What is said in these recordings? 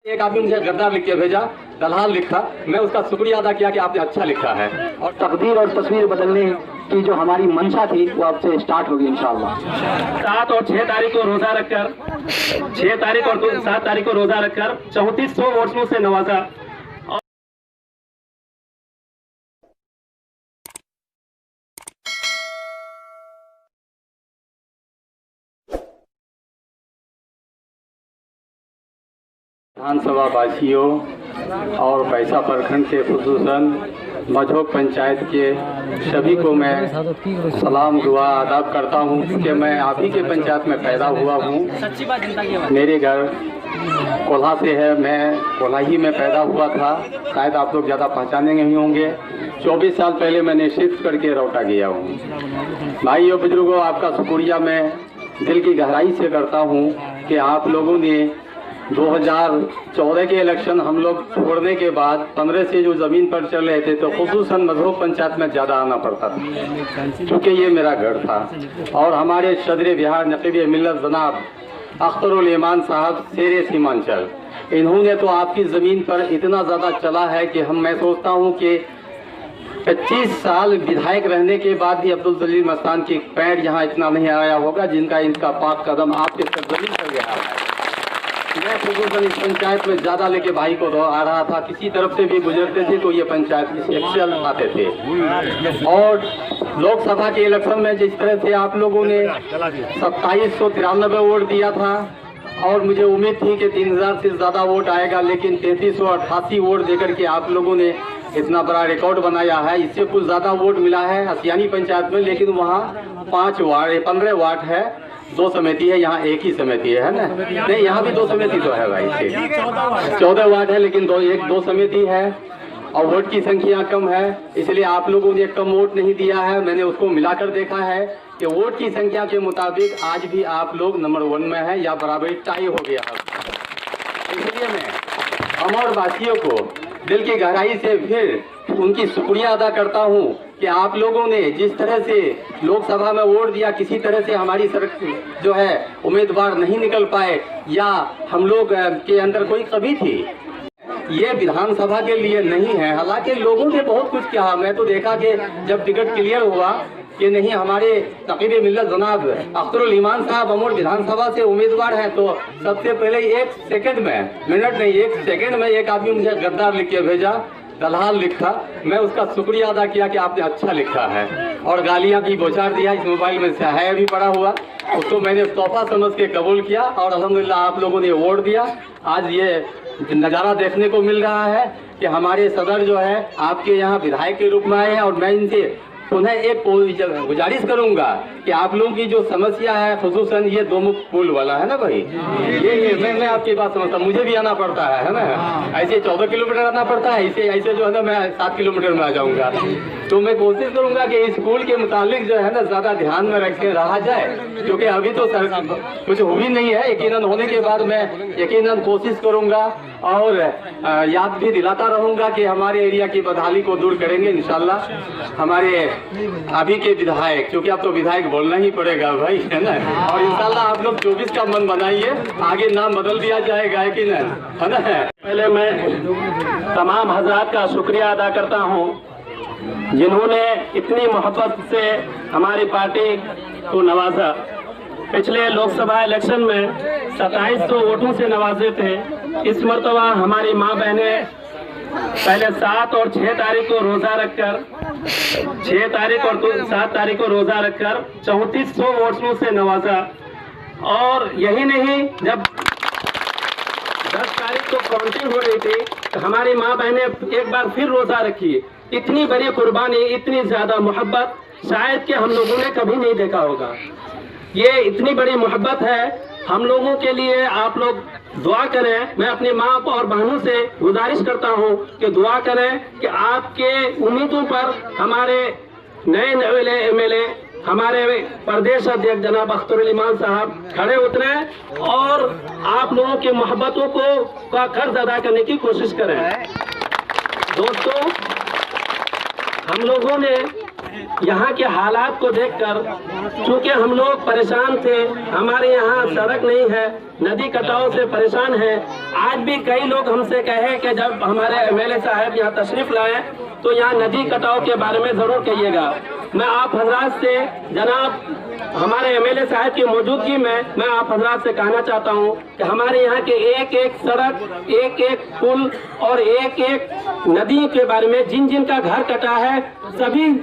एक आदमी मुझे गद्दार लिख के भेजा, दलाल लिखा, मैं उसका शुक्रिया अदा किया कि आपने अच्छा लिखा है। और तकदीर और तस्वीर बदलने की जो हमारी मंशा थी वो अब से स्टार्ट होगी इंशाअल्लाह। 7 और 6 तारीख को रोजा रखकर 6 तारीख और 7 तारीख को रोजा रखकर 3400 वोट्सों से नवाजा। विधानसभा वासियों और पैसा प्रखंड के खुसूसन मझोक पंचायत के सभी को मैं सलाम दुआ अदाब करता हूँ, क्योंकि मैं आप ही के पंचायत में पैदा हुआ हूँ। मेरे घर कोल्हा से है, मैं कोल्हा ही में पैदा हुआ था। शायद आप लोग ज़्यादा पहचाने नहीं होंगे। 24 साल पहले मैंने शिफ्ट करके रौटा गया हूँ। भाइयों बुजुर्गों, आपका शुक्रिया मैं दिल की गहराई से करता हूँ कि आप लोगों ने 2014 के इलेक्शन हम लोग छोड़ने के बाद 15 से जो ज़मीन पर चल रहे थे, तो खुसूसन मधोक पंचायत में ज़्यादा आना पड़ता था, क्योंकि ये मेरा घर था। और हमारे सदर बिहार नकीब मिल्लत जनाब अख्तरुल ईमान साहब शेरे सीमांचल, इन्होंने तो आपकी ज़मीन पर इतना ज़्यादा चला है कि मैं सोचता हूँ कि 25 साल विधायक रहने के बाद भी अब्दुल जलील मस्तान की पैर यहाँ इतना नहीं आया होगा जिनका इनका पाक कदम आपके सरजमीन पर गया है। मैं खुसूसन इस पंचायत में ज़्यादा लेके भाई को आ रहा था, किसी तरफ से भी गुजरते थे तो ये पंचायत इस एक्सेल आते थे। और लोकसभा के इलेक्शन में जिस तरह से आप लोगों ने 2793 वोट दिया था, और मुझे उम्मीद थी कि 3000 से ज़्यादा वोट आएगा, लेकिन 3388 वोट देकर के आप लोगों ने इतना बड़ा रिकॉर्ड बनाया है। इससे कुछ ज़्यादा वोट मिला है हसियानी पंचायत में, लेकिन वहाँ 15 वार्ड है, 2 समिति है, यहाँ एक ही समिति है ना? नहीं, यहाँ भी 2 समिति तो है भाई, 14 वार्ड है, लेकिन 2 समिति है और वोट की संख्या कम है, इसलिए आप लोगों ने कम वोट नहीं दिया है। मैंने उसको मिलाकर देखा है कि वोट की संख्या के मुताबिक आज भी आप लोग नंबर 1 में है या बराबरी टाई हो गया है। इसलिए मैं अमर वासियों को दिल की गहराई से फिर उनकी शुक्रिया अदा करता हूँ कि आप लोगों ने जिस तरह से लोकसभा में वोट दिया, किसी तरह से हमारी सड़क जो है उम्मीदवार नहीं निकल पाए या हम लोग के अंदर कोई कमी थी, ये विधानसभा के लिए नहीं है। हालांकि लोगों ने बहुत कुछ कहा, मैं तो देखा कि जब टिकट क्लियर हुआ कि नहीं हमारे नकीब मिल्लत जनाब अख्तरुल ईमान साहब अमूर विधानसभा से उम्मीदवार हैं, तो सबसे पहले 1 सेकंड में, मिनट नहीं 1 सेकंड में एक आदमी मुझे गद्दार लिख के भेजा, दलाल लिखा, मैं उसका शुक्रिया अदा किया कि आपने अच्छा लिखा है। और गालियाँ की बौछार दिया, इस मोबाइल में है भी पड़ा हुआ, उसको मैंने तोहफा समझ के कबूल किया और अल्हम्दुलिल्लाह आप लोगों ने वोट दिया। आज ये नज़ारा देखने को मिल रहा है कि हमारे सदर जो है आपके यहाँ विधायक के रूप में आए हैं। और मैं इनसे पुनः एक गुजारिश करूंगा कि आप लोगों की जो समस्या है, खुसूसन ये 2 मुख पुल वाला है ना भाई, ये मैं आपकी बात समझता हूँ, मुझे भी आना पड़ता है ना, ऐसे 14 किलोमीटर आना पड़ता है, ऐसे जो है ना मैं 7 किलोमीटर में आ जाऊंगा। तो मैं कोशिश करूंगा कि स्कूल के मुतालिक जो है ना ज़्यादा ध्यान में रख के रहा जाए, क्योंकि अभी तो कुछ हुई नहीं है। यकीनन होने के बाद मैं यकीनन कोशिश करूंगा और याद भी दिलाता रहूंगा कि हमारे एरिया की बदहाली को दूर करेंगे इंशाल्लाह हमारे अभी के विधायक, क्योंकि अब तो विधायक बोलना ही पड़ेगा भाई, है ना। और इंशाल्लाह आप लोग 24 का मन बनाइए, आगे नाम बदल दिया जाएगा, है कि नहीं, है ना। पहले मैं तमाम हजरात का शुक्रिया अदा करता हूँ जिन्होंने इतनी मोहब्बत से हमारी पार्टी को नवाजा। पिछले लोकसभा इलेक्शन में 2700 वोटों से नवाजे थे। इस मरतबा हमारी माँ बहनें पहले 7 और 6 तारीख को रोजा रखकर 6 तारीख और 7 तारीख को रोजा रखकर 3400 वोटों से नवाजा। और यही नहीं, जब 10 तारीख को काउंटिंग हो रही थी तो हमारी माँ बहनें एक बार फिर रोजा रखी। इतनी बड़ी कुर्बानी, इतनी ज्यादा मोहब्बत शायद कि हम लोगों ने कभी नहीं देखा होगा। ये इतनी बड़ी मोहब्बत है हम लोगों के लिए। आप लोग दुआ करें। मैं अपनी माँ और बहनों से गुजारिश करता हूँ कि दुआ करें कि आपके उम्मीदों पर हमारे नए एमएलए हमारे प्रदेश अध्यक्ष जनाब अख्तरुल ईमान साहब खड़े उतरे और आप लोगों की मोहब्बतों का कर्ज अदा करने की कोशिश करें। दोस्तों, हम लोगों ने यहाँ के हालात को देखकर, चूंकि हम लोग परेशान थे, हमारे यहाँ सड़क नहीं है, नदी कटाव से परेशान है, आज भी कई लोग हमसे कहे कि जब हमारे एमएलए साहब यहाँ तशरीफ लाए तो यहाँ नदी कटाव के बारे में जरूर कहिएगा। मैं आप हजरात से जनाब हमारे एमएलए साहब की मौजूदगी में मैं आप हजरात से कहना चाहता हूँ कि हमारे यहाँ के एक एक सड़क, एक एक पुल और एक एक नदी के बारे में जिन जिन का घर कटा है सभी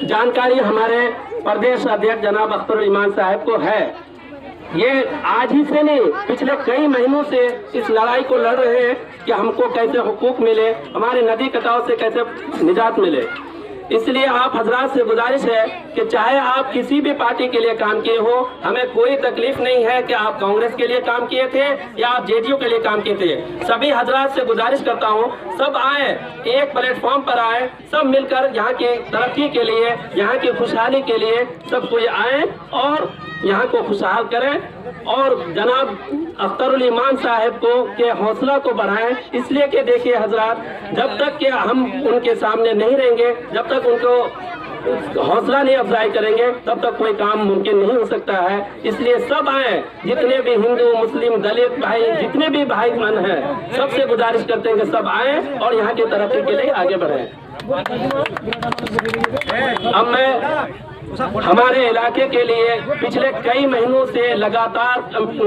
जानकारी हमारे प्रदेश अध्यक्ष जनाब अख्तरुल ईमान साहब को है। ये आज ही से नहीं, पिछले कई महीनों से इस लड़ाई को लड़ रहे हैं कि हमको कैसे हुकूक मिले, हमारे नदी कटाव से कैसे निजात मिले। इसलिए आप हजरात से गुजारिश है कि चाहे आप किसी भी पार्टी के लिए काम किए हो, हमें कोई तकलीफ नहीं है कि आप कांग्रेस के लिए काम किए थे या आप जेडीयू के लिए काम किए थे। सभी हजरात से गुजारिश करता हूँ सब आए, एक प्लेटफॉर्म पर आए, सब मिलकर यहाँ की तरक्की के लिए, यहाँ की खुशहाली के लिए सब कोई आए और यहाँ को खुशहाल करें और जनाब अख्तरुल ईमान साहब को के हौसला को बढ़ाएं। इसलिए कि देखिए हजरात, जब तक कि हम उनके सामने नहीं रहेंगे, जब तक उनको हौसला नहीं अफजाई करेंगे, तब तक कोई काम मुमकिन नहीं हो सकता है। इसलिए सब आए, जितने भी हिंदू मुस्लिम दलित भाई, जितने भी भाई मन हैं, सबसे गुजारिश करते हैं कि सब आए और यहाँ की तरक्की के लिए आगे बढ़ें। अब मैं हमारे इलाके के लिए पिछले कई महीनों से लगातार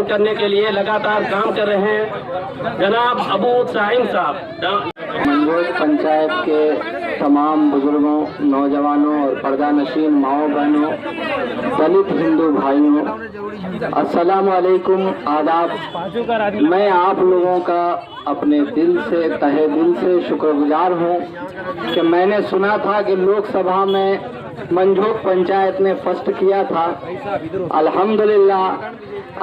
करने के लिए लगातार काम कर रहे हैं जनाब अबू साहिम साहब। मंझोल पंचायत के तमाम बुजुर्गों, नौजवानों और पर्दा नशीन माओ बहनों, दलित हिंदू भाइयों, अस्सलाम वालेकुम, आदाब। मैं आप लोगों का अपने दिल से, तहे दिल से शुक्रगुजार हूँ कि मैंने सुना था कि लोकसभा में मंझोल पंचायत ने फर्स्ट किया था। अल्हम्दुलिल्लाह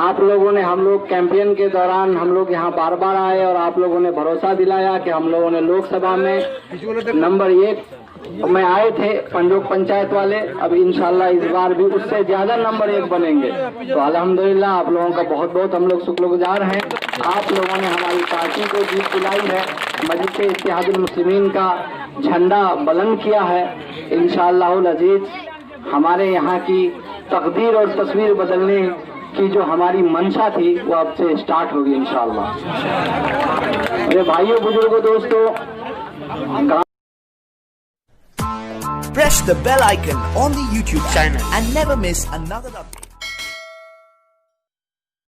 आप लोगों ने, हम लोग कैंपेन के दौरान हम लोग यहाँ बार बार आए और आप लोगों ने भरोसा दिलाया कि हम लोगों ने लोकसभा में नंबर 1 में आए थे मंझोल पंचायत वाले। अब इंशाल्लाह इस बार भी उससे ज्यादा नंबर 1 बनेंगे। तो अल्हम्दुलिल्लाह आप लोगों का बहुत बहुत हम लोग शुक्रगुजार हैं। आप लोगों ने हमारी पार्टी को जीत दिलाई है, मजलिस इत्तेहादुल मुस्लिमीन का झंडा बुलंद किया है। इंशाअल्लाहुल अजीज हमारे यहाँ की तकदीर और तस्वीर बदलने की जो हमारी मंशा थी वो अब से स्टार्ट होगी इंशाअल्लाह। मेरे भाइयों, बुजुर्गों, दोस्तों, press the bell icon on the YouTube channel and never miss another update.